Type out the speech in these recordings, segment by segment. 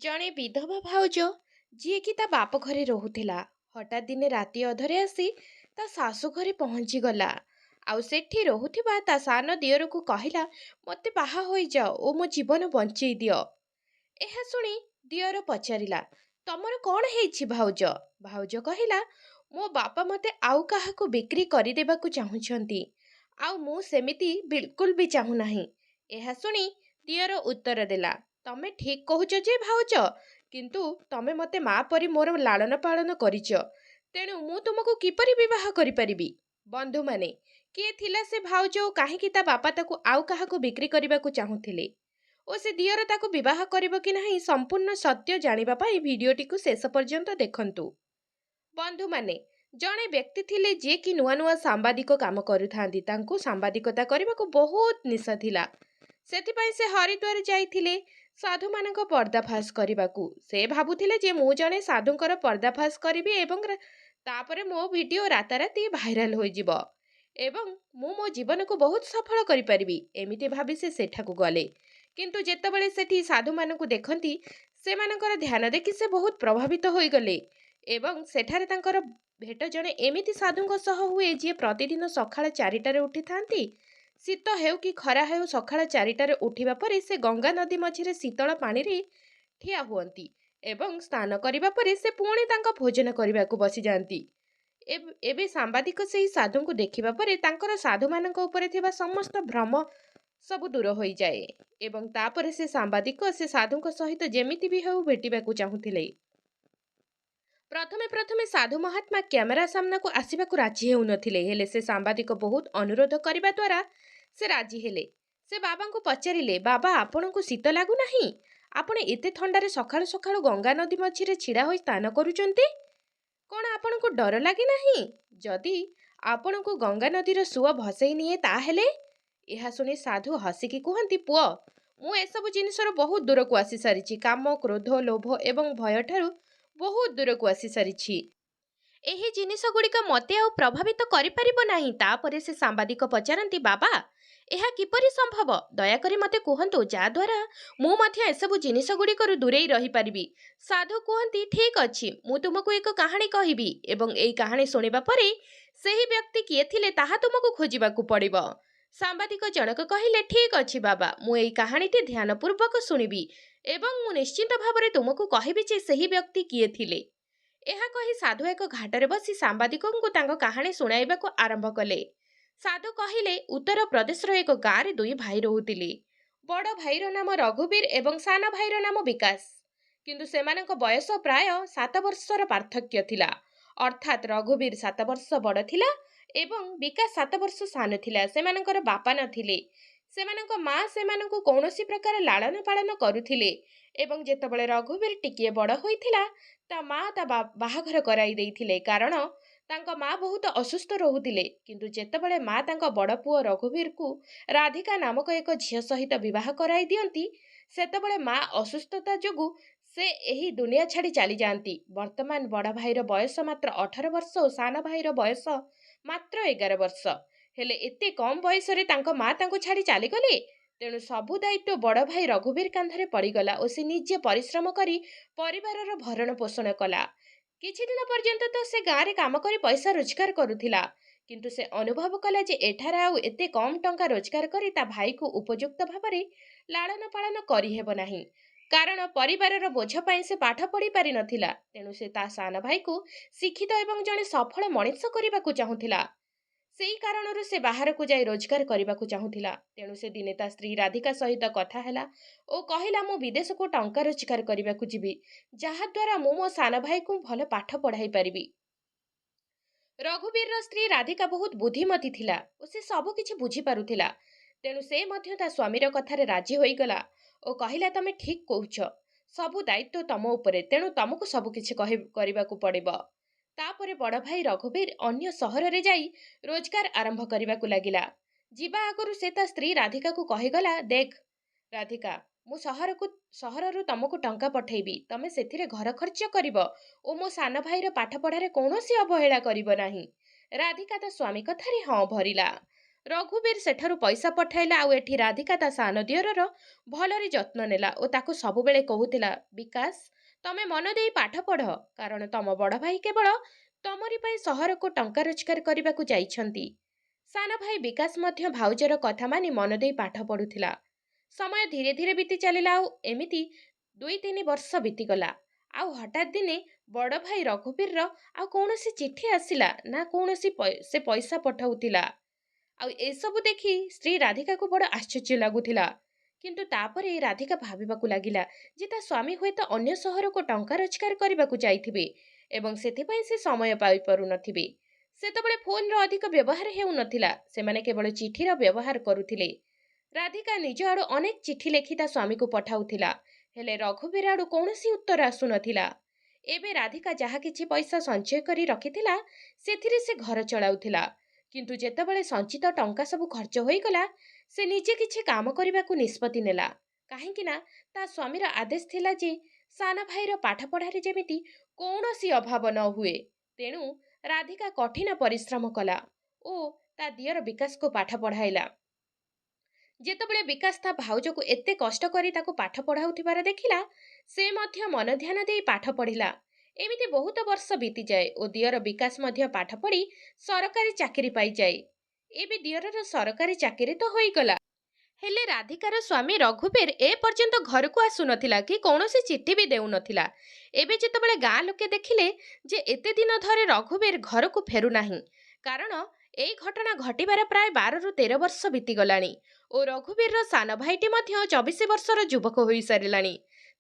ଜଣେ ବିଧବା ଭାଉଜ ଯିଏକି ତା ବାପ ଘରେ ରହୁଥିଲା ହଠାତ୍ ଦିନେ ରାତି ଅଧରେ ଆସି ତା ଶାଶୁ ଘରେ ପହଞ୍ଚିଗଲା। ଆଉ ସେଠି ରହୁଥିବା ତା ସାନ ଦିଅରକୁ କହିଲା, ମୋତେ ବାହା ହୋଇଯାଅ ଓ ମୋ ଜୀବନ ବଞ୍ଚେଇ ଦିଅ। ଏହା ଶୁଣି ଦିଅର ପଚାରିଲା, ତମର କ'ଣ ହେଇଛି ଭାଉଜ? ଭାଉଜ କହିଲା, ମୋ ବାପା ମୋତେ ଆଉ କାହାକୁ ବିକ୍ରି କରିଦେବାକୁ ଚାହୁଁଛନ୍ତି, ଆଉ ମୁଁ ସେମିତି ବିଲକୁଲ ବି ଚାହୁଁନାହିଁ। ଏହା ଶୁଣି ଦିଅର ଉତ୍ତର ଦେଲା, ତମେ ଠିକ କହୁଛ ଯେ ଭାଉଜ, କିନ୍ତୁ ତମେ ମୋତେ ମା ପରି ମୋର ଲାଳନ ପାଳନ କରିଛ, ତେଣୁ ମୁଁ ତୁମକୁ କିପରି ବିବାହ କରିପାରିବି? ବନ୍ଧୁମାନେ, କିଏ ଥିଲା ସେ ଭାଉଜ ଓ କାହିଁକି ତା ବାପା ତାକୁ ଆଉ କାହାକୁ ବିକ୍ରି କରିବାକୁ ଚାହୁଁଥିଲେ ଓ ସେ ଦିଅର ତାକୁ ବିବାହ କରିବ କି ନାହିଁ ସମ୍ପୂର୍ଣ୍ଣ ସତ୍ୟ ଜାଣିବା ପାଇଁ ଭିଡିଓଟିକୁ ଶେଷ ପର୍ଯ୍ୟନ୍ତ ଦେଖନ୍ତୁ। ବନ୍ଧୁମାନେ, ଜଣେ ବ୍ୟକ୍ତି ଥିଲେ ଯିଏକି ନୂଆ ନୂଆ ସାମ୍ବାଦିକ କାମ କରୁଥାନ୍ତି। ତାଙ୍କୁ ସାମ୍ବାଦିକତା କରିବାକୁ ବହୁତ ନିଶା ଥିଲା। ସେଥିପାଇଁ ସେ ହରିଦ୍ୱାର ଯାଇଥିଲେ ସାଧୁମାନଙ୍କ ପର୍ଦ୍ଦାଫାଶ କରିବାକୁ। ସେ ଭାବୁଥିଲେ ଯେ ମୁଁ ଜଣେ ସାଧୁଙ୍କର ପର୍ଦ୍ଦାଫାଶ କରିବି ଏବଂ ତାପରେ ମୋ ଭିଡିଓ ରାତାରାତି ଭାଇରାଲ ହୋଇଯିବ ଏବଂ ମୁଁ ମୋ ଜୀବନକୁ ବହୁତ ସଫଳ କରିପାରିବି। ଏମିତି ଭାବି ସେ ସେଠାକୁ ଗଲେ। କିନ୍ତୁ ଯେତେବେଳେ ସେଠି ସାଧୁମାନଙ୍କୁ ଦେଖନ୍ତି, ସେମାନଙ୍କର ଧ୍ୟାନ ଦେଖି ସେ ବହୁତ ପ୍ରଭାବିତ ହୋଇଗଲେ ଏବଂ ସେଠାରେ ତାଙ୍କର ଭେଟ ଜଣେ ଏମିତି ସାଧୁଙ୍କ ସହ ହୁଏ ଯିଏ ପ୍ରତିଦିନ ସକାଳ 4ଟାରେ ଉଠିଥାନ୍ତି। ଶୀତ ହେଉ କି ଖରା ହେଉ, ସକାଳ 4ଟାରେ ଉଠିବା ପରେ ସେ ଗଙ୍ଗା ନଦୀ ମଝିରେ ଶୀତଳ ପାଣିରେ ଠିଆ ହୁଅନ୍ତି ଏବଂ ସ୍ନାନ କରିବା ପରେ ସେ ପୁଣି ତାଙ୍କ ଭୋଜନ କରିବାକୁ ବସିଯାଆନ୍ତି। ଏବେ ସାମ୍ବାଦିକ ସେହି ସାଧୁଙ୍କୁ ଦେଖିବା ପରେ ତାଙ୍କର ସାଧୁମାନଙ୍କ ଉପରେ ଥିବା ସମସ୍ତ ଭ୍ରମ ସବୁ ଦୂର ହୋଇଯାଏ ଏବଂ ତାପରେ ସେ ସାମ୍ବାଦିକ ସେ ସାଧୁଙ୍କ ସହିତ ଯେମିତି ବି ହେଉ ଭେଟିବାକୁ ଚାହୁଁଥିଲେ। ପ୍ରଥମେ ପ୍ରଥମେ ସାଧୁ ମହାତ୍ମା କ୍ୟାମେରା ସାମ୍ନାକୁ ଆସିବାକୁ ରାଜି ହେଉନଥିଲେ, ହେଲେ ସେ ସାମ୍ବାଦିକ ବହୁତ ଅନୁରୋଧ କରିବା ଦ୍ୱାରା ସେ ରାଜି ହେଲେ। ସେ ବାବାଙ୍କୁ ପଚାରିଲେ, ବାବା, ଆପଣଙ୍କୁ ଶୀତ ଲାଗୁନାହିଁ? ଆପଣ ଏତେ ଥଣ୍ଡାରେ ସକାଳୁ ସକାଳୁ ଗଙ୍ଗା ନଦୀ ମଝିରେ ଛିଡ଼ା ହୋଇ ସ୍ନାନ କରୁଛନ୍ତି, କ'ଣ ଆପଣଙ୍କୁ ଡର ଲାଗେ ନାହିଁ? ଯଦି ଆପଣଙ୍କୁ ଗଙ୍ଗା ନଦୀର ସୁଅ ଭସେଇ ନିଏ ତାହେଲେ? ଏହା ଶୁଣି ସାଧୁ ହସିକି କୁହନ୍ତି, ପୁଅ, ମୁଁ ଏସବୁ ଜିନିଷରୁ ବହୁତ ଦୂରକୁ ଆସିସାରିଛି। କାମ, କ୍ରୋଧ, ଲୋଭ ଏବଂ ଭୟଠାରୁ ବହୁତ ଦୂରକୁ ଆସିସାରିଛି। ଏହି ଜିନିଷ ଗୁଡ଼ିକ ମୋତେ ଆଉ ପ୍ରଭାବିତ କରିପାରିବ ନାହିଁ। ତାପରେ ସେ ସାମ୍ବାଦିକ ପଚାରନ୍ତି, ବାବା, ଏହା କିପରି ସମ୍ଭବ? ଦୟାକରି ମୋତେ କୁହନ୍ତୁ, ଯାହାଦ୍ୱାରା ମୁଁ ମଧ୍ୟ ଏସବୁ ଜିନିଷ ଗୁଡ଼ିକରୁ ଦୂରେଇ ରହିପାରିବି। ସାଧୁ କୁହନ୍ତି, ଠିକ୍ ଅଛି, ମୁଁ ତୁମକୁ ଏକ କାହାଣୀ କହିବି ଏବଂ ଏହି କାହାଣୀ ଶୁଣିବା ପରେ ସେହି ବ୍ୟକ୍ତି କିଏ ଥିଲେ ତାହା ତୁମକୁ ଖୋଜିବାକୁ ପଡ଼ିବ। ସାମ୍ବାଦିକ ଜଣକ କହିଲେ, ଠିକ୍ ଅଛି ବାବା, ମୁଁ ଏହି କାହାଣୀଟି ଧ୍ୟାନପୂର୍ବକ ଶୁଣିବି ଏବଂ ମୁଁ ନିଶ୍ଚିତ ଭାବରେ ତୁମକୁ କହିବି ଯେ ସେହି ବ୍ୟକ୍ତି କିଏ ଥିଲେ। ଏହା କହି ସାଧୁ ଏକ ଘାଟରେ ବସି ସାମ୍ବାଦିକଙ୍କୁ ତାଙ୍କ କାହାଣୀ ଶୁଣାଇବାକୁ ଆରମ୍ଭ କଲେ। ସାଧୁ କହିଲେ, ଉତ୍ତର ପ୍ରଦେଶର ଏକ ଗାଁରେ ଦୁଇ ଭାଇ ରହୁଥିଲେ। ବଡ଼ ଭାଇର ନାମ ରଘୁବୀର ଏବଂ ସାନ ଭାଇର ନାମ ବିକାଶ। କିନ୍ତୁ ସେମାନଙ୍କ ବୟସ ପ୍ରାୟ 7 ବର୍ଷର ପାର୍ଥକ୍ୟ ଥିଲା। ଅର୍ଥାତ୍ ରଘୁବୀର 7 ବର୍ଷ ବଡ଼ ଥିଲା ଏବଂ ବିକାଶ 7 ବର୍ଷ ସାନ ଥିଲା। ସେମାନଙ୍କର ବାପା ନଥିଲେ। ସେମାନଙ୍କ ମା ସେମାନଙ୍କୁ କୌଣସି ପ୍ରକାର ଲାଳନ ପାଳନ କରୁଥିଲେ ଏବଂ ଯେତେବେଳେ ରଘୁବୀର ଟିକିଏ ବଡ଼ ହୋଇଥିଲା, ତା ମା ତା ବାହାଘର କରାଇ ଦେଇଥିଲେ କାରଣ ତାଙ୍କ ମା ବହୁତ ଅସୁସ୍ଥ ରହୁଥିଲେ। କିନ୍ତୁ ଯେତେବେଳେ ମା ତାଙ୍କ ବଡ଼ ପୁଅ ରଘୁବୀରକୁ ରାଧିକା ନାମକ ଏକ ଝିଅ ସହିତ ବିବାହ କରାଇ ଦିଅନ୍ତି, ସେତେବେଳେ ମା ଅସୁସ୍ଥତା ଯୋଗୁଁ ସେ ଏହି ଦୁନିଆ ଛାଡ଼ି ଚାଲିଯାଆନ୍ତି। ବର୍ତ୍ତମାନ ବଡ଼ ଭାଇର ବୟସ ମାତ୍ର 18 ବର୍ଷ ଓ ସାନ ଭାଇର ବୟସ ମାତ୍ର 11 ବର୍ଷ। ହେଲେ ଏତେ କମ୍ ବୟସରେ ତାଙ୍କ ମା ତାଙ୍କୁ ଛାଡ଼ି ଚାଲିଗଲେ। ତେଣୁ ସବୁ ଦାୟିତ୍ୱ ବଡ଼ ଭାଇ ରଘୁବୀର କାନ୍ଧରେ ପଡ଼ିଗଲା ଓ ସେ ନିଜେ ପରିଶ୍ରମ କରି ପରିବାରର ଭରଣ ପୋଷଣ କଲା। କିଛି ଦିନ ପର୍ଯ୍ୟନ୍ତ ତ ସେ ଗାଁରେ କାମ କରି ପଇସା ରୋଜଗାର କରୁଥିଲା, କିନ୍ତୁ ସେ ଅନୁଭବ କଲା ଯେ ଏଠାରେ ଆଉ ଏତେ କମ୍ ଟଙ୍କା ରୋଜଗାର କରି ତା ଭାଇକୁ ଉପଯୁକ୍ତ ଭାବରେ ଲାଳନ ପାଳନ କରିହେବ ନାହିଁ। କାରଣ ପରିବାରର ବୋଝ ପାଇଁ ସେ ପାଠ ପଢ଼ି ପାରିନଥିଲା। ତେଣୁ ସେ ତା ସାନ ଭାଇକୁ ଶିକ୍ଷିତ ଏବଂ ଜଣେ ସଫଳ ମଣିଷ କରିବାକୁ ଚାହୁଁଥିଲା। ସେହି କାରଣରୁ ସେ ବାହାରକୁ ଯାଇ ରୋଜଗାର କରିବାକୁ ଚାହୁଁଥିଲା। ତେଣୁ ସେ ଦିନେ ତା ସ୍ତ୍ରୀ ରାଧିକା ସହିତ କଥା ହେଲା ଓ କହିଲା, ମୁଁ ବିଦେଶକୁ ଟଙ୍କା ରୋଜଗାର କରିବାକୁ ଯିବି, ଯାହାଦ୍ୱାରା ମୁଁ ମୋ ସାନ ଭାଇକୁ ଭଲ ପାଠ ପଢ଼ାଇ ପାରିବି। ରଘୁବୀରର ସ୍ତ୍ରୀ ରାଧିକା ବହୁତ ବୁଦ୍ଧିମତୀ ଥିଲା ଓ ସେ ସବୁ କିଛି ବୁଝିପାରୁଥିଲା। ତେଣୁ ସେ ମଧ୍ୟ ତା ସ୍ୱାମୀର କଥାରେ ରାଜି ହୋଇଗଲା ଓ କହିଲା, ତମେ ଠିକ୍ କହୁଛ, ସବୁ ଦାୟିତ୍ୱ ତମ ଉପରେ, ତେଣୁ ତମକୁ ସବୁ କିଛି କରିବାକୁ ପଡ଼ିବ। ତାପରେ ବଡ଼ ଭାଇ ରଘୁବୀର ଅନ୍ୟ ସହରରେ ଯାଇ ରୋଜଗାର ଆରମ୍ଭ କରିବାକୁ ଲାଗିଲା। ଯିବା ଆଗରୁ ସେ ତା ସ୍ତ୍ରୀ ରାଧିକାକୁ କହିଗଲା, ଦେଖ ରାଧିକା, ମୁଁ ସହରରୁ ତମକୁ ଟଙ୍କା ପଠେଇବି, ତମେ ସେଥିରେ ଘର ଖର୍ଚ୍ଚ କରିବ ଓ ମୋ ସାନ ଭାଇର ପାଠ ପଢ଼ାରେ କୌଣସି ଅବହେଳା କରିବ ନାହିଁ। ରାଧିକା ତା ସ୍ୱାମୀ କଥାରେ ହଁ ଭରିଲା। ରଘୁବୀର ସେଠାରୁ ପଇସା ପଠାଇଲା ଆଉ ଏଠି ରାଧିକା ତା ସାନ ଦିଅରର ଭଲରେ ଯତ୍ନ ନେଲା ଓ ତାକୁ ସବୁବେଳେ କହୁଥିଲା, ବିକାଶ, ତମେ ମନ ଦେଇ ପାଠ ପଢ଼, କାରଣ ତମ ବଡ଼ ଭାଇ କେବଳ ତମରି ପାଇଁ ସହରକୁ ଟଙ୍କା ରୋଜଗାର କରିବାକୁ ଯାଇଛନ୍ତି। ସାନ ଭାଇ ବିକାଶ ମଧ୍ୟ ଭାଉଜର କଥା ମାନି ମନ ଦେଇ ପାଠ ପଢୁଥିଲା। ସମୟ ଧୀରେ ଧୀରେ ବିତି ଚାଲିଲା ଆଉ ଏମିତି 2-3 ବର୍ଷ ବିତିଗଲା। ଆଉ ହଠାତ୍ ଦିନେ ବଡ଼ ଭାଇ ରଘୁବୀରର ଆଉ କୌଣସି ଚିଠି ଆସିଲା ନା କୌଣସି ସେ ପଇସା ପଠାଉଥିଲା। ଆଉ ଏସବୁ ଦେଖି ସ୍ତ୍ରୀ ରାଧିକାକୁ ବଡ଼ ଆଶ୍ଚର୍ଯ୍ୟ ଲାଗୁଥିଲା। କିନ୍ତୁ ତାପରେ ରାଧିକା ଭାବିବାକୁ ଲାଗିଲା ଯେ ତା ସ୍ୱାମୀ ହୁଏତ ଅନ୍ୟ ସହରକୁ ଟଙ୍କା ରୋଜଗାର କରିବାକୁ ଯାଇଥିବେ ଏବଂ ସେଥିପାଇଁ ସେ ସମୟ ପାଇପାରୁନଥିବେ। ସେତେବେଳେ ଫୋନର ଅଧିକ ବ୍ୟବହାର ହେଉନଥିଲା, ସେମାନେ କେବଳ ଚିଠିର ବ୍ୟବହାର କରୁଥିଲେ। ରାଧିକା ନିଜ ଆଡୁ ଅନେକ ଚିଠି ଲେଖି ତା ସ୍ୱାମୀକୁ ପଠାଉଥିଲା, ହେଲେ ରଘୁବୀର ଆଡୁ କୌଣସି ଉତ୍ତର ଆସୁନଥିଲା। ଏବେ ରାଧିକା ଯାହା କିଛି ପଇସା ସଞ୍ଚୟ କରି ରଖିଥିଲା ସେଥିରେ ସେ ଘର ଚଳାଉଥିଲା। କିନ୍ତୁ ଯେତେବେଳେ ସଞ୍ଚିତ ଟଙ୍କା ସବୁ ଖର୍ଚ୍ଚ ହୋଇଗଲା, ସେ ନିଜେ କିଛି କାମ କରିବାକୁ ନିଷ୍ପତ୍ତି ନେଲା। କାହିଁକି ନା ତା ସ୍ୱାମୀର ଆଦେଶ ଥିଲା ଯେ ସାନ ଭାଇର ପାଠପଢ଼ାରେ ଯେମିତି କୌଣସି ଅଭାବ ନ ହୁଏ। ତେଣୁ ରାଧିକା କଠିନ ପରିଶ୍ରମ କଲା ଓ ତା ଦିଅର ବିକାଶକୁ ପାଠ ପଢ଼ାଇଲା। ଯେତେବେଳେ ବିକାଶ ତା ଭାଉଜକୁ ଏତେ କଷ୍ଟ କରି ତାକୁ ପାଠ ପଢ଼ାଉଥିବାର ଦେଖିଲା, ସେ ମଧ୍ୟ ମନ ଧ୍ୟାନ ଦେଇ ପାଠ ପଢ଼ିଲା। ଏମିତି ବହୁତ ବର୍ଷ ବିତିଯାଏ ଓ ଦିଅର ବିକାଶ ମଧ୍ୟ ପାଠ ପଢ଼ି ସରକାରୀ ଚାକିରି ପାଇଯାଏ। ଏବେ ଦିଅରର ସରକାରୀ ଚାକିରି ତ ହୋଇଗଲା, ହେଲେ ରାଧିକାର ସ୍ୱାମୀ ରଘୁବୀର ଏ ପର୍ଯ୍ୟନ୍ତ ଘରକୁ ଆସୁନଥିଲା କି କୌଣସି ଚିଠି ବି ଦେଉନଥିଲା। ଏବେ ଯେତେବେଳେ ଗାଁ ଲୋକେ ଦେଖିଲେ ଯେ ଏତେ ଦିନ ଧରି ରଘୁବୀର ଘରକୁ ଫେରୁନାହିଁ, କାରଣ ଏଇ ଘଟଣା ଘଟିବାର ପ୍ରାୟ 12-13 ବର୍ଷ ବିତିଗଲାଣି ଓ ରଘୁବୀରର ସାନ ଭାଇଟି ମଧ୍ୟ 24 ବର୍ଷର ଯୁବକ ହୋଇସାରିଲାଣି।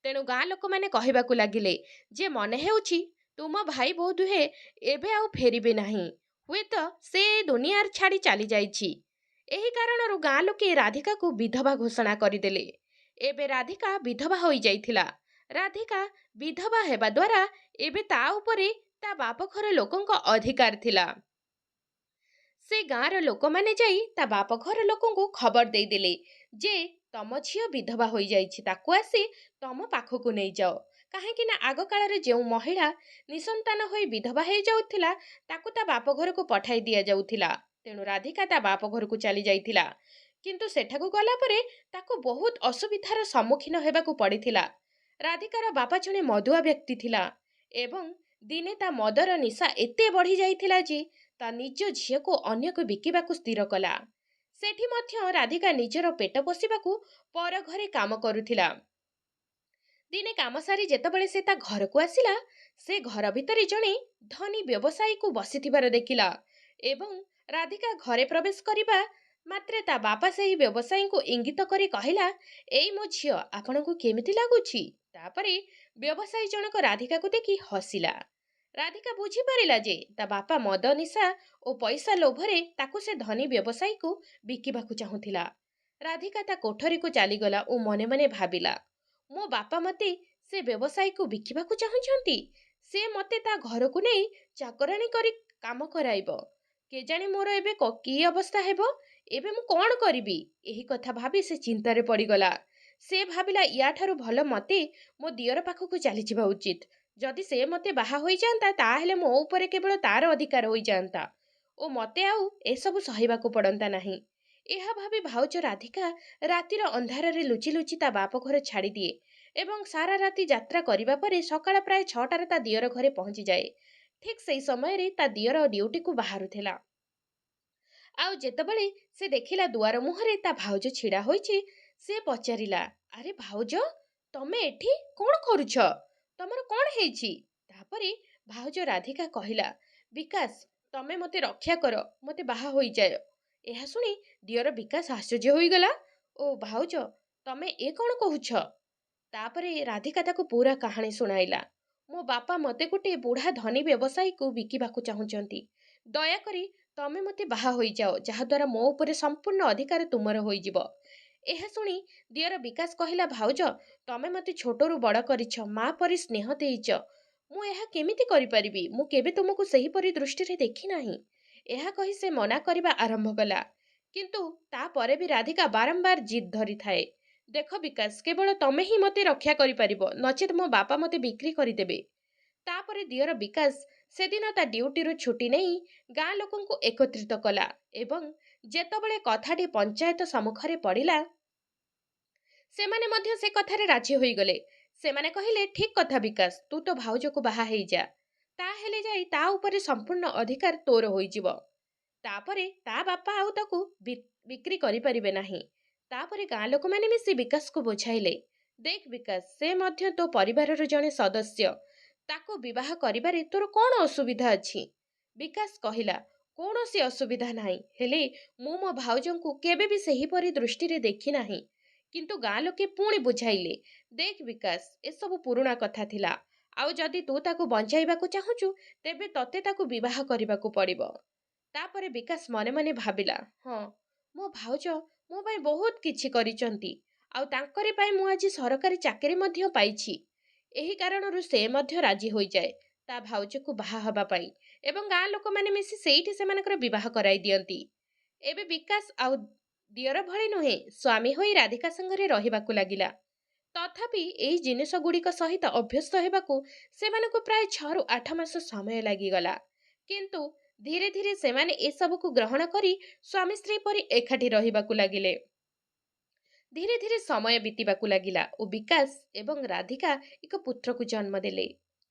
ତେଣୁ ଗାଁ ଲୋକମାନେ କହିବାକୁ ଲାଗିଲେ ଯେ ମନେ ହେଉଛି ତୁମ ଭାଇ ବୋଧହୁଏ ଏବେ ଆଉ ଫେରିବେ ନାହିଁ, ହୁଏତ ସେ ଏ ଦୁନିଆର ଛାଡ଼ି ଚାଲିଯାଇଛି। ଏହି କାରଣରୁ ଗାଁ ଲୋକେ ରାଧିକାକୁ ବିଧବା ଘୋଷଣା କରିଦେଲେ। ଏବେ ରାଧିକା ବିଧବା ହୋଇଯାଇଥିଲା। ରାଧିକା ବିଧବା ହେବା ଦ୍ୱାରା ଏବେ ତା ଉପରେ ତା ବାପଘର ଲୋକଙ୍କ ଅଧିକାର ଥିଲା। ସେ ଗାଁର ଲୋକମାନେ ଯାଇ ତା ବାପଘର ଲୋକଙ୍କୁ ଖବର ଦେଇଦେଲେ ଯେ ତମ ଝିଅ ବିଧବା ହୋଇଯାଇଛି, ତାକୁ ଆସି ତମ ପାଖକୁ ନେଇଯାଅ। କାହିଁକି ନା ଆଗକାଳରେ ଯେଉଁ ମହିଳା ନିଃସନ୍ତାନ ହୋଇ ବିଧବା ହେଇଯାଉଥିଲା ତାକୁ ତା ବାପଘରକୁ ପଠାଇ ଦିଆଯାଉଥିଲା। ତେଣୁ ରାଧିକା ତା ବାପଘରକୁ ଚାଲି ଯାଇଥିଲା। କିନ୍ତୁ ସେଠାକୁ ଗଲା ପରେ ତାକୁ ବହୁତ ଅସୁବିଧାର ସମ୍ମୁଖୀନ ହେବାକୁ ପଡ଼ିଥିଲା। ରାଧିକାର ବାପା ଜଣେ ମଦୁଆ ବ୍ୟକ୍ତି ଥିଲା ଏବଂ ଦିନେ ତା ମଦର ନିଶା ଏତେ ବଢ଼ି ଯାଇଥିଲା ଯେ ତା ନିଜ ଝିଅକୁ ଅନ୍ୟକୁ ବିକିବାକୁ ସ୍ଥିର କଲା। ସେଠି ମଧ୍ୟ ରାଧିକା ନିଜର ପେଟ ପୋଷିବାକୁ ପର ଘରେ କାମ କରୁଥିଲା। ଦିନେ କାମ ସାରି ଯେତେବେଳେ ସେ ତା ଘରକୁ ଆସିଲା, ସେ ଘର ଭିତରେ ଜଣେ ଧନୀ ବ୍ୟବସାୟୀକୁ ବସିଥିବାର ଦେଖିଲା ଏବଂ ରାଧିକା ଘରେ ପ୍ରବେଶ କରିବା ମାତ୍ରେ ତା ବାପା ସେହି ବ୍ୟବସାୟୀଙ୍କୁ ଇଙ୍ଗିତ କରି କହିଲା, ଏଇ ମୋ ଝିଅ, ଆପଣଙ୍କୁ କେମିତି ଲାଗୁଛି? ତାପରେ ବ୍ୟବସାୟୀ ଜଣକ ରାଧିକାକୁ ଦେଖି ହସିଲା। ରାଧିକା ବୁଝିପାରିଲା ଯେ ତା ବାପା ମଦ ନିଶା ଓ ପଇସା ଲୋଭରେ ତାକୁ ସେ ଧନୀ ବ୍ୟବସାୟୀକୁ ବିକିବାକୁ ଚାହୁଁଥିଲା। ରାଧିକା ତା କୋଠରୀକୁ ଚାଲିଗଲା ଓ ମନେ ମନେ ଭାବିଲା, ମୋ ବାପା ମତେ ସେ ବ୍ୟବସାୟୀକୁ ବିକିବାକୁ ଚାହୁଁଛନ୍ତି। ସେ ମତେ ତା ଘରକୁ ନେଇ ଚାକରାଣୀ କରି କାମ କରାଇବ। କେଜାଣି ମୋର ଏବେ କି ଅବସ୍ଥା ହେବ? ଏବେ ମୁଁ କଣ କରିବି? ଏହି କଥା ଭାବି ସେ ଚିନ୍ତାରେ ପଡ଼ିଗଲା। ସେ ଭାବିଲା, ୟାଠାରୁ ଭଲ ମତେ ମୋ ଦିଅର ପାଖକୁ ଚାଲିଯିବା ଉଚିତ। ଯଦି ସେ ମତେ ବାହା ହୋଇଯାଆନ୍ତା ତାହେଲେ ମୋ ଉପରେ କେବଳ ତାର ଅଧିକାର ହୋଇଯାଆନ୍ତା ଓ ମତେ ଆଉ ଏସବୁ ସହିବାକୁ ପଡ଼ନ୍ତା ନାହିଁ। ଏହା ଭାବି ଭାଉଜ ରାଧିକା ରାତିର ଅନ୍ଧାରରେ ଲୁଚି ଲୁଚି ତା ବାପ ଘର ଛାଡ଼ିଦିଏ ଏବଂ ସାରା ରାତି ଯାତ୍ରା କରିବା ପରେ ସକାଳ ପ୍ରାୟ 6ଟାରେ ତା ଦିଅର ଘରେ ପହଞ୍ଚିଯାଏ। ଠିକ୍ ସେହି ସମୟରେ ତା ଦିଅର ଡ୍ୟୁଟିକୁ ବାହାରୁଥିଲା। ଆଉ ଯେତେବେଳେ ସେ ଦେଖିଲା ଦୁଆର ମୁହଁରେ ତା ଭାଉଜ ଛିଡ଼ା ହୋଇଛି, ସେ ପଚାରିଲା, ଆରେ ଭାଉଜ, ତମେ ଏଠି କଣ କରୁଛ? ତମର କଣ ହେଇଛି? ତାପରେ ଭାଉଜ ରାଧିକା କହିଲା, ବିକାଶ, ତମେ ମତେ ରକ୍ଷା କର, ମତେ ବାହା ହୋଇଯାଅ। ଏହା ଶୁଣି ଦିଅର ବିକାଶ ଆଶ୍ଚର୍ଯ୍ୟ ହୋଇଗଲା ଓ ଭାଉଜ, ତମେ ଏ କଣ କହୁଛ? ତାପରେ ରାଧିକା ତାକୁ ପୁରା କାହାଣୀ ଶୁଣାଇଲା। ମୋ ବାପା ମତେ ଗୋଟେ ବୁଢ଼ା ଧନୀ ବ୍ୟବସାୟୀକୁ ବିକିବାକୁ ଚାହୁଁଛନ୍ତି। ଦୟାକରି ତମେ ମତେ ବାହା ହୋଇଯାଅ, ଯାହାଦ୍ୱାରା ମୋ ଉପରେ ସମ୍ପୂର୍ଣ୍ଣ ଅଧିକାର ତୁମର ହୋଇଯିବ। ଏହା ଶୁଣି ଦିଅର ବିକାଶ କହିଲା, ଭାଉଜ, ତମେ ମତେ ଛୋଟରୁ ବଡ଼ କରିଛ, ମା ପରି ସ୍ନେହ ଦେଇଛ। ମୁଁ ଏହା କେମିତି କରିପାରିବି? ମୁଁ କେବେ ତୁମକୁ ସେହିପରି ଦୃଷ୍ଟିରେ ଦେଖି ନାହିଁ। ଏହା କହି ସେ ମନା କରିବା ଆରମ୍ଭ କଲା। କିନ୍ତୁ ତାପରେ ବି ରାଧିକା ବାରମ୍ବାର ଜିଦ୍ ଧରିଥାଏ। ଦେଖ ବିକାଶ, କେବଳ ତମେ ହିଁ ମତେ ରକ୍ଷା କରିପାରିବ, ନଚେତ୍ ମୋ ବାପା ମତେ ବିକ୍ରି କରିଦେବେ। ତାପରେ ଦିଅର ବିକାଶ ସେଦିନ ତା ଡ୍ୟୁଟିରୁ ଛୁଟି ନେଇ ଗାଁ ଲୋକଙ୍କୁ ଏକତ୍ରିତ କଲା ଏବଂ ଯେତେବେଳେ କଥାଟି ପଞ୍ଚାୟତ ସମ୍ମୁଖରେ ପଡ଼ିଲା, ସେମାନେ ମଧ୍ୟ ସେ କଥାରେ ରାଜି ହୋଇଗଲେ। ସେମାନେ କହିଲେ, ଠିକ୍ କଥା ବିକାଶ, ତୁ ତୋ ଭାଉଜକୁ ବାହା ହେଇଯା। ତାହେଲେ ଯାଇ ତା ଉପରେ ସମ୍ପୂର୍ଣ୍ଣ ଅଧିକାର ତୋର ହୋଇଯିବ। ତାପରେ ତା ବାପା ଆଉ ତାକୁ ବିକ୍ରି କରିପାରିବେ ନାହିଁ। ତାପରେ ଗାଁ ଲୋକମାନେ ମିଶି ବିକାଶକୁ ବୁଝାଇଲେ, ଦେଖ ବିକାଶ, ସେ ମଧ୍ୟ ତୋ ପରିବାରର ଜଣେ ସଦସ୍ୟ। ତାକୁ ବିବାହ କରିବାରେ ତୋର କ'ଣ ଅସୁବିଧା ଅଛି? ବିକାଶ କହିଲା, କୌଣସି ଅସୁବିଧା ନାହିଁ, ହେଲେ ମୁଁ ମୋ ଭାଉଜଙ୍କୁ କେବେ ବି ସେହିପରି ଦୃଷ୍ଟିରେ ଦେଖି ନାହିଁ। କିନ୍ତୁ ଗାଁ ଲୋକେ ପୁଣି ବୁଝାଇଲେ, ଦେଖ ବିକାଶ, ଏସବୁ ପୁରୁଣା କଥା ଥିଲା। ଆଉ ଯଦି ତୁ ତାକୁ ବଞ୍ଚାଇବାକୁ ଚାହୁଁଛୁ, ତେବେ ତତେ ତାକୁ ବିବାହ କରିବାକୁ ପଡ଼ିବ। ତାପରେ ବିକାଶ ମନେ ମନେ ଭାବିଲା, ହଁ, ମୋ ଭାଉଜ ମୋ ପାଇଁ ବହୁତ କିଛି କରିଛନ୍ତି। ଆଉ ତାଙ୍କରି ପାଇଁ ମୁଁ ଆଜି ସରକାରୀ ଚାକିରି ମଧ୍ୟ ପାଇଛି। ଏହି କାରଣରୁ ସେ ମଧ୍ୟ ରାଜି ହୋଇଯାଏ ତା ଭାଉଜକୁ ବାହା ହେବା ପାଇଁ ଏବଂ ଗାଁ ଲୋକମାନେ ମିଶି ସେଇଠି ସେମାନଙ୍କର ବିବାହ କରାଇ ଦିଅନ୍ତି। ଏବେ ବିକାଶ ଆଉ ଦିଅର ଭଳି ନୁହେଁ, ସ୍ୱାମୀ ହୋଇ ରାଧିକା ସାଙ୍ଗରେ ରହିବାକୁ ଲାଗିଲା। ତଥାପି ଏହି ଜିନିଷ ଗୁଡ଼ିକ ସହିତ ଅଭ୍ୟସ୍ତ ହେବାକୁ ସେମାନଙ୍କୁ ପ୍ରାୟ 6ରୁ 8 ମାସ ସମୟ ଲାଗିଗଲା। କିନ୍ତୁ ଧୀରେ ଧୀରେ ସେମାନେ ଏସବୁକୁ ଗ୍ରହଣ କରି ସ୍ୱାମୀ ସ୍ତ୍ରୀ ପରି ଏକାଠି ରହିବାକୁ ଲାଗିଲେ। ଧୀରେ ଧୀରେ ସମୟ ବିତିବାକୁ ଲାଗିଲା ଓ ବିକାଶ ଏବଂ ରାଧିକା ଏକ ପୁତ୍ରକୁ ଜନ୍ମ ଦେଲେ।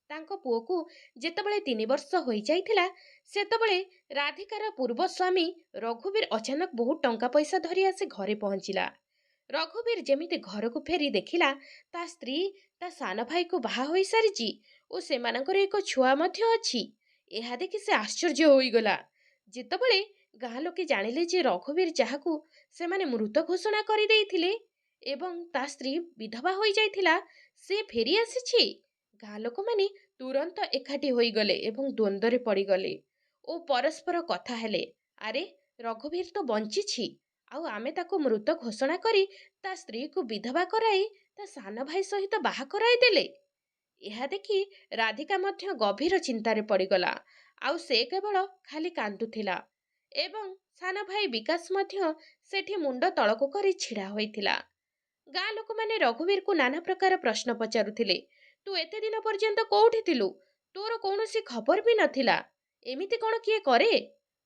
ତାଙ୍କ ପୁଅକୁ ଯେତେବେଳେ 3 ବର୍ଷ ହୋଇଯାଇଥିଲା, ସେତେବେଳେ ରାଧିକାର ପୂର୍ବ ସ୍ୱାମୀ ରଘୁବୀର ଅଚାନକ ବହୁତ ଟଙ୍କା ପଇସା ଧରି ଆସି ଘରେ ପହଞ୍ଚିଲା। ରଘୁବୀର ଯେମିତି ଘରକୁ ଫେରି ଦେଖିଲା ତା ସ୍ତ୍ରୀ ତା ସାନ ଭାଇକୁ ବାହା ହୋଇସାରିଛି ଓ ସେମାନଙ୍କର ଏକ ଛୁଆ ମଧ୍ୟ ଅଛି। ଏହା ଦେଖି ସେ ଆଶ୍ଚର୍ଯ୍ୟ ହୋଇଗଲା। ଯେତେବେଳେ ଗାଁ ଲୋକେ ଜାଣିଲେ ଯେ ରଘୁବୀର, ଯାହାକୁ ସେମାନେ ମୃତ ଘୋଷଣା କରିଦେଇଥିଲେ ଏବଂ ତା ସ୍ତ୍ରୀ ବିଧବା ହୋଇଯାଇଥିଲା, ସେ ଫେରି ଆସିଛି, ଗାଁ ଲୋକମାନେ ତୁରନ୍ତ ଏକାଠି ହୋଇଗଲେ ଏବଂ ଦ୍ୱନ୍ଦ୍ୱରେ ପଡ଼ିଗଲେ ଓ ପରସ୍ପର କଥା ହେଲେ, ଆରେ ରଘୁବୀର ତ ବଞ୍ଚିଛି, ଆଉ ଆମେ ତାକୁ ମୃତ ଘୋଷଣା କରି ତା ସ୍ତ୍ରୀକୁ ବିଧବା କରାଇ ତା ସାନ ଭାଇ ସହିତ ବାହା କରାଇଦେଲେ। ଏହା ଦେଖି ରାଧିକା ମଧ୍ୟ ଗଭୀର ଚିନ୍ତାରେ ପଡ଼ିଗଲା। ଆଉ ସେ କେବଳ ଖାଲି କାନ୍ଦୁଥିଲା ଏବଂ ସାନ ଭାଇ ବିକାଶ ମଧ୍ୟ ସେଠି ମୁଣ୍ଡ ତଳକୁ କରି ଛିଡ଼ା ହୋଇଥିଲା। ଗାଁ ଲୋକମାନେ ରଘୁବୀରକୁ ନାନା ପ୍ରକାର ପ୍ରଶ୍ନ ପଚାରୁଥିଲେ, ତୁ ଏତେ ଦିନ ପର୍ଯ୍ୟନ୍ତ କୋଉଠି ଥିଲୁ? ତୋର କୌଣସି ଖବର ବି ନଥିଲା। ଏମିତି କ'ଣ କିଏ କରେ?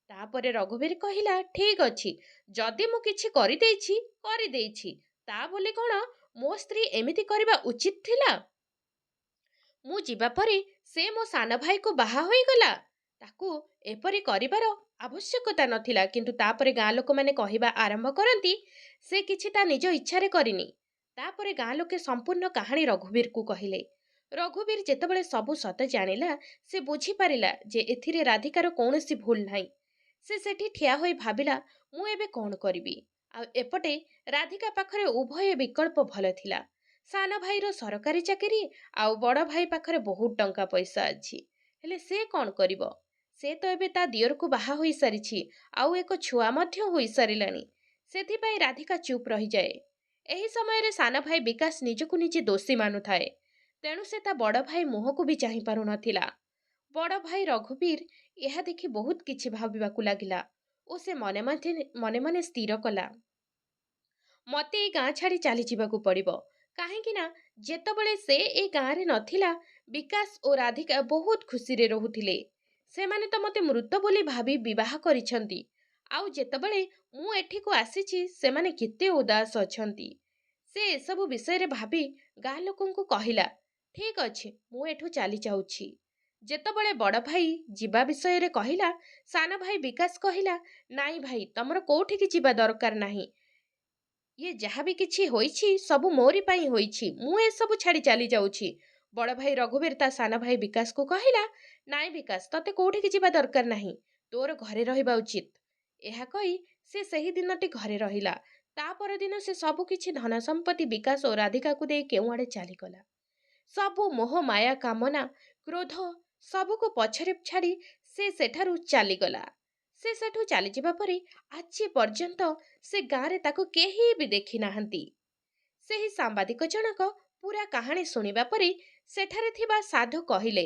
ତାପରେ ରଘୁବୀର କହିଲା, ଠିକ୍ ଅଛି, ଯଦି ମୁଁ କିଛି କରିଦେଇଛି କରିଦେଇଛି, ତା ବୋଲି କ'ଣ ମୋ ସ୍ତ୍ରୀ ଏମିତି କରିବା ଉଚିତ ଥିଲା? ମୁଁ ଯିବା ପରେ ସେ ମୋ ସାନ ଭାଇକୁ ବାହା ହୋଇଗଲା। ତାକୁ ଏପରି କରିବାର ଆବଶ୍ୟକତା ନଥିଲା। କିନ୍ତୁ ତାପରେ ଗାଁ ଲୋକମାନେ କହିବା ଆରମ୍ଭ କରନ୍ତି, ସେ କିଛି ତା ନିଜ ଇଚ୍ଛାରେ କରିନି। ତାପରେ ଗାଁ ଲୋକେ ସମ୍ପୂର୍ଣ୍ଣ କାହାଣୀ ରଘୁବୀରକୁ କହିଲେ। ରଘୁବୀର ଯେତେବେଳେ ସବୁ ସତ ଜାଣିଲା, ସେ ବୁଝିପାରିଲା ଯେ ଏଥିରେ ରାଧିକାର କୌଣସି ଭୁଲ ନାହିଁ। ସେ ସେଠି ଠିଆ ହୋଇ ଭାବିଲା, ମୁଁ ଏବେ କ'ଣ କରିବି? ଆଉ ଏପଟେ ରାଧିକା ପାଖରେ ଉଭୟ ବିକଳ୍ପ ଭଲ ଥିଲା। ସାନ ଭାଇର ସରକାରୀ ଚାକିରି ଆଉ ବଡ଼ ଭାଇ ପାଖରେ ବହୁତ ଟଙ୍କା ପଇସା ଅଛି। ହେଲେ ସେ କ'ଣ କରିବ? ସେ ତ ଏବେ ତା ଦିଅରକୁ ବାହା ହୋଇସାରିଛି, ଆଉ ଏକ ଛୁଆ ମଧ୍ୟ ହୋଇସାରିଲାଣି। ସେଥିପାଇଁ ରାଧିକା ଚୁପ୍ ରହିଯାଏ। ଏହି ସମୟରେ ସାନ ଭାଇ ବିକାଶ ନିଜକୁ ନିଜେ ଦୋଷୀ ମାନୁଥାଏ। ତେଣୁ ସେ ତା ବଡ଼ ଭାଇ ମୁହଁକୁ ବି ଚାହିଁ ପାରୁନଥିଲା। ବଡ଼ ଭାଇ ରଘୁବୀର ଏହା ଦେଖି ବହୁତ କିଛି ଭାବିବାକୁ ଲାଗିଲା ଓ ସେ ମନେ ମନେ ସ୍ଥିର କଲା, ମତେ ଏ ଗାଁ ଛାଡ଼ି ଚାଲିଯିବାକୁ ପଡ଼ିବ। କାହିଁକି ନା ଯେତେବେଳେ ସେ ଏ ଗାଁରେ ନଥିଲା, ବିକାଶ ଓ ରାଧିକା ବହୁତ ଖୁସିରେ ରହୁଥିଲେ। ସେମାନେ ତ ମତେ ମୃତ ବୋଲି ଭାବି ବିବାହ କରିଛନ୍ତି। ଆଉ ଯେତେବେଳେ ମୁଁ ଏଠିକୁ ଆସିଛି, ସେମାନେ କେତେ ଉଦାସ ଅଛନ୍ତି। ସେ ଏସବୁ ବିଷୟରେ ଭାବି ଗାଁ ଲୋକଙ୍କୁ କହିଲା, ଠିକ୍ ଅଛି, ମୁଁ ଏଠୁ ଚାଲି ଯାଉଛି। ଯେତେବେଳେ ବଡ଼ ଭାଇ ଯିବା ବିଷୟରେ କହିଲା, ସାନ ଭାଇ ବିକାଶ କହିଲା, ନାଇଁ ଭାଇ, ତମର କୋଉଠିକି ଯିବା ଦରକାର ନାହିଁ। ଇଏ ଯାହା ବି କିଛି ହୋଇଛି ସବୁ ମୋରି ପାଇଁ ହୋଇଛି। ମୁଁ ଏସବୁ ଛାଡ଼ି ଚାଲି ଯାଉଛି। ବଡ଼ ଭାଇ ରଘୁବୀର ତା ସାନ ଭାଇ ବିକାଶକୁ କହିଲା, ନାଇଁ ବିକାଶ, ତତେ କୋଉଠିକି ଯିବା ଦରକାର ନାହିଁ। ତୋର ଘରେ ରହିବା ଉଚିତ। ଏହା କହି ସେ ସେହି ଦିନଟି ଘରେ ରହିଲା। ତା ପରଦିନ ସେ ସବୁ କିଛି ଧନ ସମ୍ପତ୍ତି ବିକାଶ ଓ ରାଧିକାକୁ ଦେଇ କେଉଁଆଡ଼େ ଚାଲିଗଲା। ସବୁ ମୋହ ମାୟା କାମନା କ୍ରୋଧ ସବୁକୁ ପଛରେ ଛାଡ଼ି ସେ ସେଠାରୁ ଚାଲିଗଲା। ସେ ସେଠୁ ଚାଲିଯିବା ପରେ ଆଜି ପର୍ଯ୍ୟନ୍ତ ସେ ଗାଁରେ ତାକୁ କେହି ବି ଦେଖି ନାହାନ୍ତି। ସେହି ସାମ୍ବାଦିକ ଜଣକ ପୁରା କାହାଣୀ ଶୁଣିବା ପରେ ସେଠାରେ ଥିବା ସାଧୁ କହିଲେ,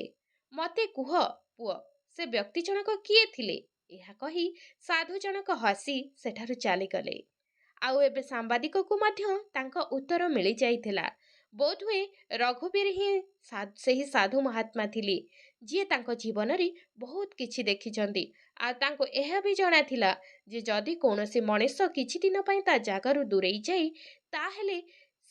ମତେ କୁହ ପୁଅ, ସେ ବ୍ୟକ୍ତି ଜଣକ କିଏ ଥିଲେ? ଏହା କହି ସାଧୁ ଜଣକ ହସି ସେଠାରୁ ଚାଲିଗଲେ। ଆଉ ଏବେ ସାମ୍ବାଦିକକୁ ମଧ୍ୟ ତାଙ୍କ ଉତ୍ତର ମିଳିଯାଇଥିଲା। ବୋଧହୁଏ ରଘୁବୀର ହିଁ ସେହି ସାଧୁ ମହାତ୍ମା ଥିଲେ ଯିଏ ତାଙ୍କ ଜୀବନରେ ବହୁତ କିଛି ଦେଖିଛନ୍ତି। ଆଉ ତାଙ୍କୁ ଏହା ବି ଜଣାଥିଲା ଯେ ଯଦି କୌଣସି ମଣିଷ କିଛି ଦିନ ପାଇଁ ତା ଜାଗାରୁ ଦୂରେଇ ଯାଏ ତାହେଲେ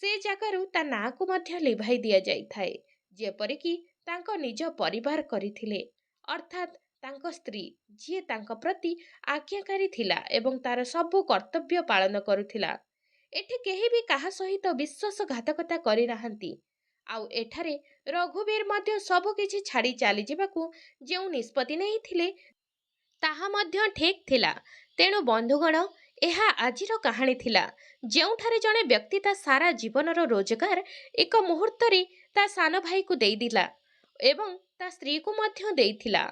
ସେ ଜାଗାରୁ ତା ନାଁକୁ ମଧ୍ୟ ଲିଭାଇ ଦିଆଯାଇଥାଏ, ଯେପରିକି ତାଙ୍କ ନିଜ ପରିବାର କରିଥିଲେ। ଅର୍ଥାତ୍ ତାଙ୍କ ସ୍ତ୍ରୀ, ଯିଏ ତାଙ୍କ ପ୍ରତି ଆଜ୍ଞାକାରୀ ଥିଲା ଏବଂ ତାର ସବୁ କର୍ତ୍ତବ୍ୟ ପାଳନ କରୁଥିଲା। ଏଠି କେହି ବି କାହା ସହିତ ବିଶ୍ୱାସଘାତକତା କରିନାହାନ୍ତି। ଆଉ ଏଠାରେ ରଘୁବୀର ମଧ୍ୟ ସବୁ କିଛି ଛାଡ଼ି ଚାଲିଯିବାକୁ ଯେଉଁ ନିଷ୍ପତ୍ତି ନେଇଥିଲେ ତାହା ମଧ୍ୟ ଠିକ୍ ଥିଲା। ତେଣୁ ବନ୍ଧୁଗଣ, ଏହା ଆଜିର କାହାଣୀ ଥିଲା, ଯେଉଁଠାରେ ଜଣେ ବ୍ୟକ୍ତି ତା ସାରା ଜୀବନର ରୋଜଗାର ଏକ ମୁହୂର୍ତ୍ତରେ ତା ସାନ ଭାଇକୁ ଦେଇଦେଲା ଏବଂ ତା ସ୍ତ୍ରୀକୁ ମଧ୍ୟ ଦେଇଥିଲା।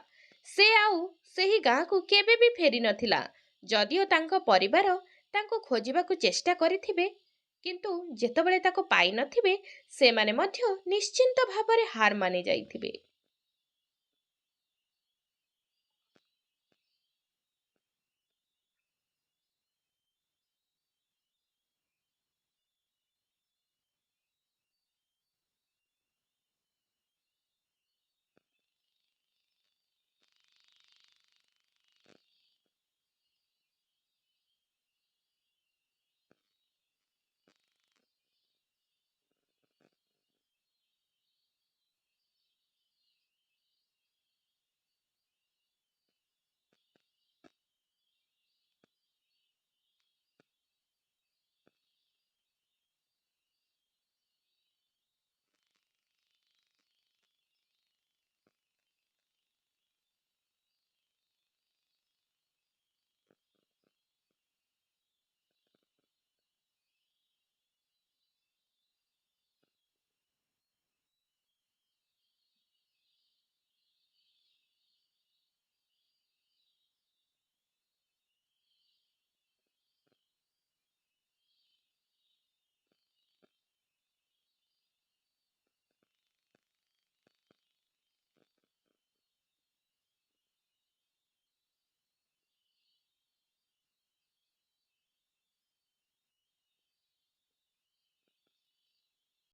ସେ ଆଉ ସେହି ଗାଁକୁ କେବେ ବି ଫେରି ନଥିଲା, ଯଦିଓ ତାଙ୍କ ପରିବାର ତାଙ୍କୁ ଖୋଜିବାକୁ ଚେଷ୍ଟା କରିଥିବେ, କିନ୍ତୁ ଯେତେବେଳେ ତାକୁ ପାଇନଥିବେ ସେମାନେ ମଧ୍ୟ ନିଶ୍ଚିନ୍ତ ଭାବରେ ହାର ମାନି ଯାଇଥିବେ।